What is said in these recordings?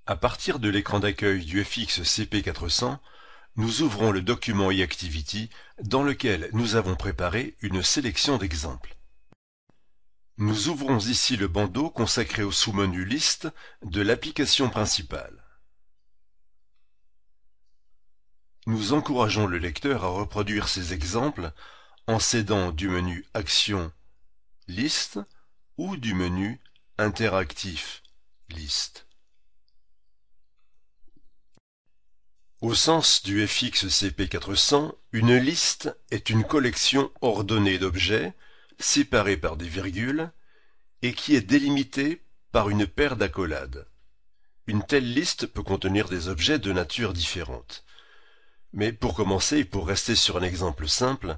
À partir de l'écran d'accueil du FX CP400, nous ouvrons le document eActivity dans lequel nous avons préparé une sélection d'exemples. Nous ouvrons ici le bandeau consacré au sous-menu Liste de l'application principale. Nous encourageons le lecteur à reproduire ces exemples en s'aidant du menu Action Liste ou du menu Interactif Liste. Au sens du FX CP400, une liste est une collection ordonnée d'objets, séparés par des virgules, et qui est délimitée par une paire d'accolades. Une telle liste peut contenir des objets de nature différente. Mais pour commencer et pour rester sur un exemple simple,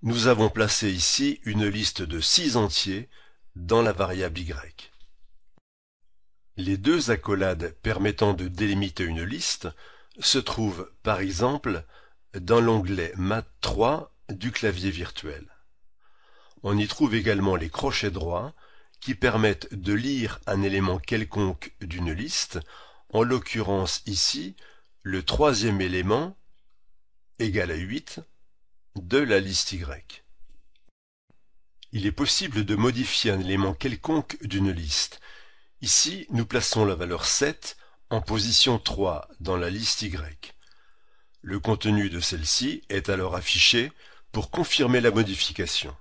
nous avons placé ici une liste de 6 entiers dans la variable y. Les deux accolades permettant de délimiter une liste se trouvent par exemple dans l'onglet Mat3 du clavier virtuel. On y trouve également les crochets droits qui permettent de lire un élément quelconque d'une liste, en l'occurrence ici le troisième élément égal à 8 de la liste Y. Il est possible de modifier un élément quelconque d'une liste. Ici, nous plaçons la valeur 7 en position 3 dans la liste Y. Le contenu de celle-ci est alors affiché pour confirmer la modification.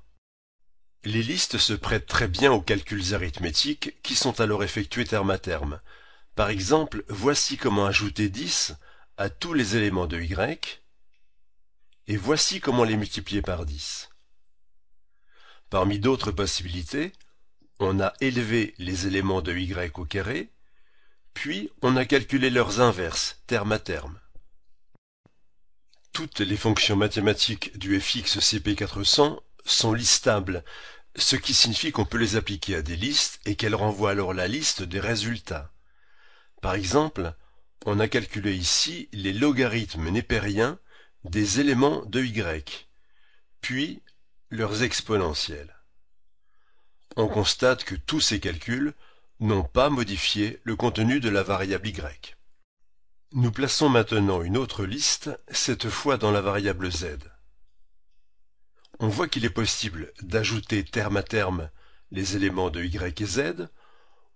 Les listes se prêtent très bien aux calculs arithmétiques qui sont alors effectués terme à terme. Par exemple, voici comment ajouter 10 à tous les éléments de Y, et voici comment les multiplier par 10. Parmi d'autres possibilités, on a élevé les éléments de Y au carré, puis on a calculé leurs inverses, terme à terme. Toutes les fonctions mathématiques du FX CP400 sont listables, ce qui signifie qu'on peut les appliquer à des listes et qu'elles renvoient alors la liste des résultats. Par exemple, on a calculé ici les logarithmes népériens des éléments de Y, puis leurs exponentielles. On constate que tous ces calculs n'ont pas modifié le contenu de la variable Y. Nous plaçons maintenant une autre liste, cette fois dans la variable Z. On voit qu'il est possible d'ajouter terme à terme les éléments de Y et Z,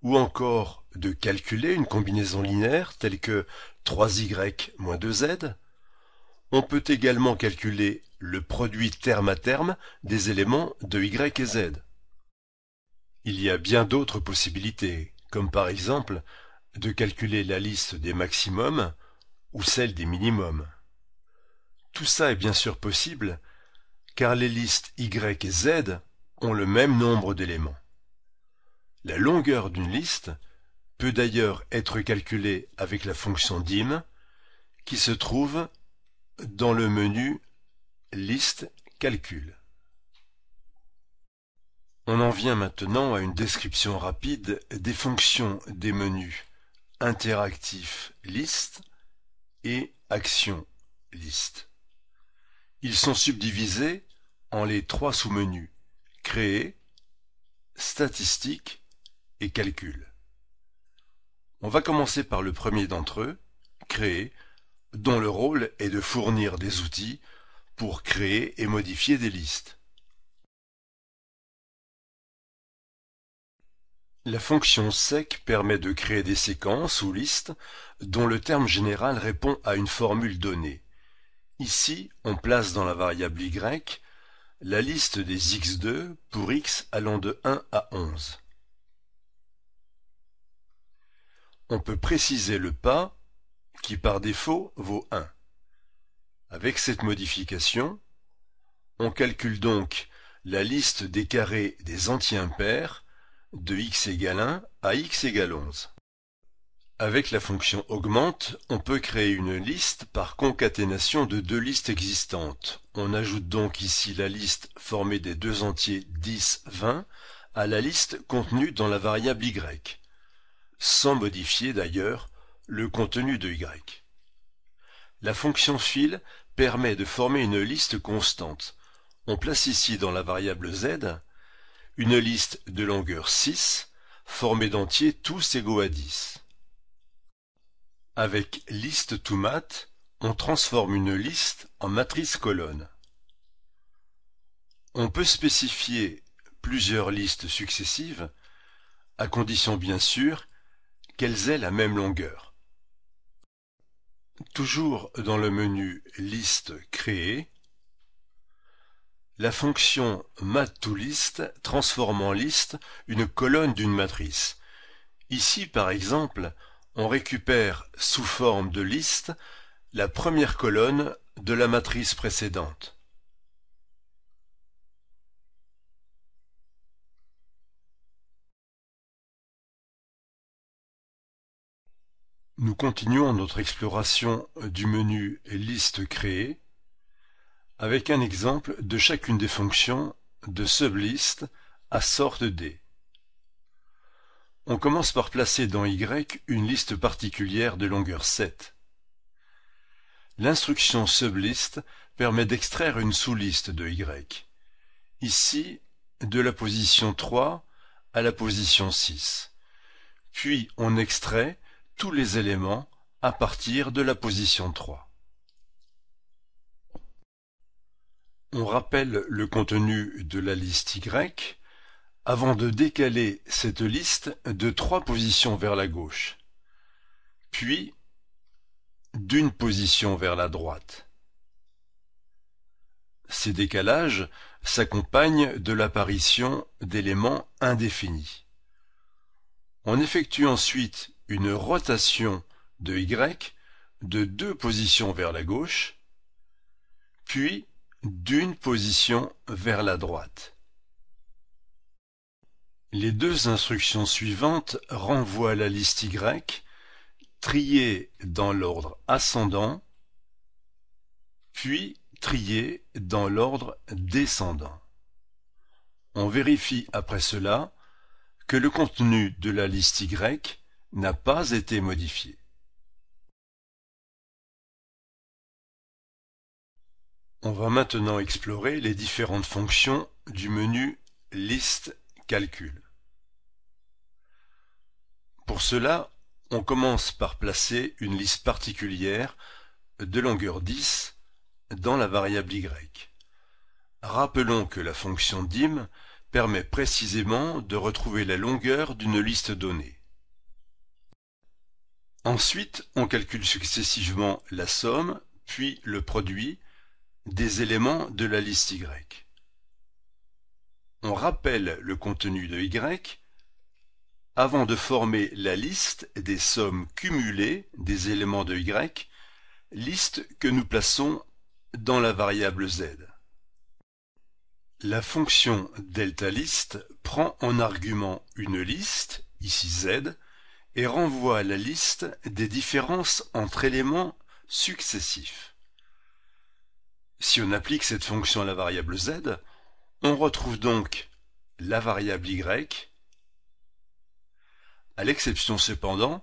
ou encore de calculer une combinaison linéaire telle que 3Y moins 2Z. On peut également calculer le produit terme à terme des éléments de Y et Z. Il y a bien d'autres possibilités, comme par exemple de calculer la liste des maximums ou celle des minimums. Tout ça est bien sûr possible, car les listes Y et Z ont le même nombre d'éléments. La longueur d'une liste peut d'ailleurs être calculée avec la fonction dim, qui se trouve dans le menu Liste Calcul. On en vient maintenant à une description rapide des fonctions des menus Interactif Liste et Action Liste. Ils sont subdivisés en les trois sous-menus Créer, Statistique et Calcul. On va commencer par le premier d'entre eux, Créer, dont le rôle est de fournir des outils pour créer et modifier des listes. La fonction sec permet de créer des séquences ou listes dont le terme général répond à une formule donnée. Ici, on place dans la variable y la liste des x2 pour x allant de 1 à 11. On peut préciser le pas qui par défaut vaut 1. Avec cette modification, on calcule donc la liste des carrés des entiers impairs de x égale 1 à x égale 11. Avec la fonction augmente, on peut créer une liste par concaténation de deux listes existantes. On ajoute donc ici la liste formée des deux entiers 10, 20 à la liste contenue dans la variable y, sans modifier d'ailleurs le contenu de y. La fonction fill permet de former une liste constante. On place ici dans la variable z une liste de longueur 6 formée d'entiers tous égaux à 10. Avec list2mat, on transforme une liste en matrice colonne. On peut spécifier plusieurs listes successives, à condition bien sûr qu'elles aient la même longueur. Toujours dans le menu Liste créée, la fonction mat2list transforme en liste une colonne d'une matrice. Ici, par exemple, on récupère sous forme de liste la première colonne de la matrice précédente. Nous continuons notre exploration du menu Liste créée avec un exemple de chacune des fonctions de sublist à sorte D. On commence par placer dans Y une liste particulière de longueur 7. L'instruction sublist permet d'extraire une sous-liste de Y. Ici, de la position 3 à la position 6. Puis on extrait tous les éléments à partir de la position 3. On rappelle le contenu de la liste Y avant de décaler cette liste de 3 positions vers la gauche, puis d'une position vers la droite. Ces décalages s'accompagnent de l'apparition d'éléments indéfinis. On effectue ensuite une rotation de Y de 2 positions vers la gauche, puis d'une position vers la droite. Les deux instructions suivantes renvoient la liste Y triée dans l'ordre ascendant, puis triée dans l'ordre descendant. On vérifie après cela que le contenu de la liste Y n'a pas été modifié. On va maintenant explorer les différentes fonctions du menu Liste Calcul. Pour cela, on commence par placer une liste particulière de longueur 10 dans la variable Y. Rappelons que la fonction dim permet précisément de retrouver la longueur d'une liste donnée. Ensuite, on calcule successivement la somme, puis le produit des éléments de la liste Y. On rappelle le contenu de Y avant de former la liste des sommes cumulées des éléments de Y, liste que nous plaçons dans la variable Z. La fonction deltaList prend en argument une liste, ici Z, et renvoie la liste des différences entre éléments successifs. Si on applique cette fonction à la variable Z, on retrouve donc la variable Y, à l'exception cependant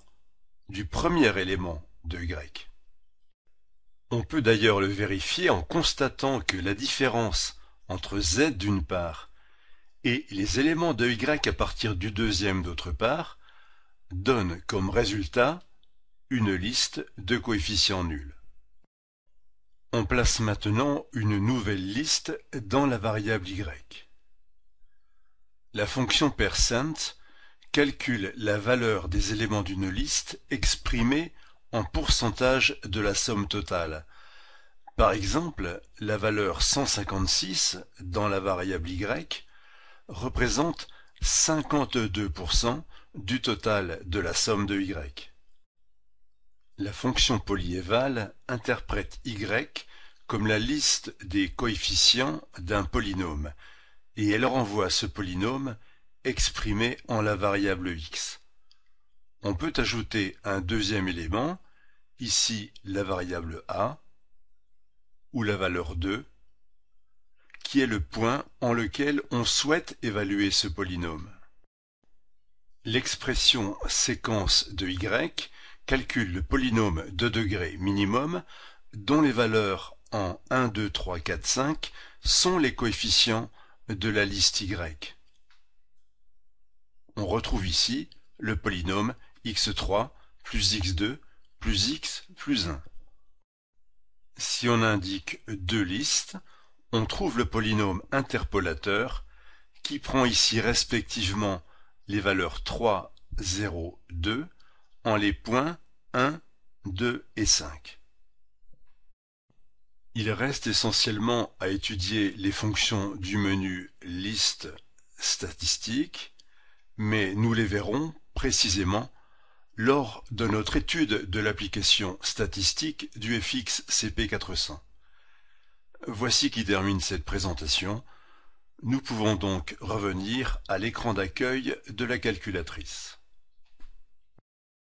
du premier élément de Y. On peut d'ailleurs le vérifier en constatant que la différence entre Z d'une part et les éléments de Y à partir du deuxième d'autre part donne comme résultat une liste de coefficients nuls. On place maintenant une nouvelle liste dans la variable Y. La fonction %, calcule la valeur des éléments d'une liste exprimée en pourcentage de la somme totale. Par exemple, la valeur 156 dans la variable Y représente 52% du total de la somme de Y. La fonction polyéval interprète Y comme la liste des coefficients d'un polynôme, et elle renvoie ce polynôme exprimé en la variable x. On peut ajouter un deuxième élément, ici la variable a, ou la valeur 2, qui est le point en lequel on souhaite évaluer ce polynôme. L'expression séquence de y calcule le polynôme de degré minimum dont les valeurs en 1, 2, 3, 4, 5 sont les coefficients de la liste y. On retrouve ici le polynôme x3 plus x2 plus x plus 1. Si on indique deux listes, on trouve le polynôme interpolateur qui prend ici respectivement les valeurs 3, 0, 2 en les points 1, 2 et 5. Il reste essentiellement à étudier les fonctions du menu liste statistique, mais nous les verrons précisément lors de notre étude de l'application statistique du FX CP400. Voici qui termine cette présentation. Nous pouvons donc revenir à l'écran d'accueil de la calculatrice.